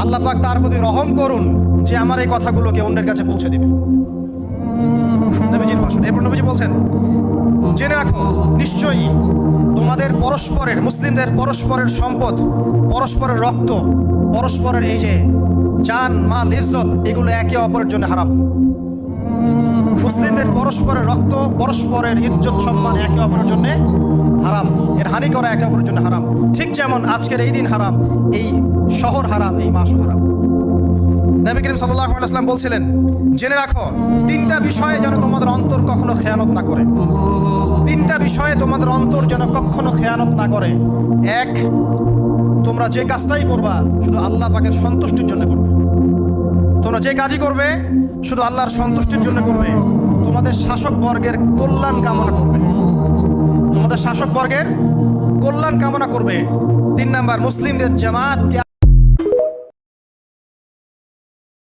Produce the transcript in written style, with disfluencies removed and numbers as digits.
আল্লাহ পাক তার প্রতি রহম করুন যে আমার এই কথাগুলোকে অন্যের কাছে পৌঁছে দিবে। নবীজির ভাষণ। এরপর নবীজি বলছেন, জেনে রাখো নিশ্চয়ই তোমাদের পরস্পরের, মুসলিমদের পরস্পরের সম্পদ, পরস্পরের রক্ত, পরস্পরের এই যে জান মাল ইজ্জত, এগুলো একে অপরের জন্য হারাম। মুসলিমদের পরস্পরের রক্ত, পরস্পরের ইজ্জত সম্মান একে অপরের জন্য হারাম, এর হানি করা একে অপরের জন্য হারাম। ঠিক যেমন আজকের এই দিন হারাম, এই শহর হারাম, এই মাসও হারাম। নবী করিম সাল্লাল্লাহু আলাইহি ওয়াসাল্লাম বলছিলেন, জেনে রাখো তিনটা বিষয়ে যেন তোমাদের অন্তর কখনো খেয়ানত না করে। তিনটা বিষয়ে তোমাদের অন্তর যেন কখনো খেয়ানত না করে। এক, তোমরা যে কাজটাই করবা শুধু আল্লাহ পাকের সন্তুষ্টির জন্য করবে। তোমরা যে কাজই করবে শুধু আল্লাহর সন্তুষ্টির জন্য করবে। তোমাদের শাসক বর্গের কল্যাণ কামনা করবে। তোমাদের শাসক বর্গের কল্যাণ কামনা করবে। 3 নাম্বার, মুসলিমদের জামাতকে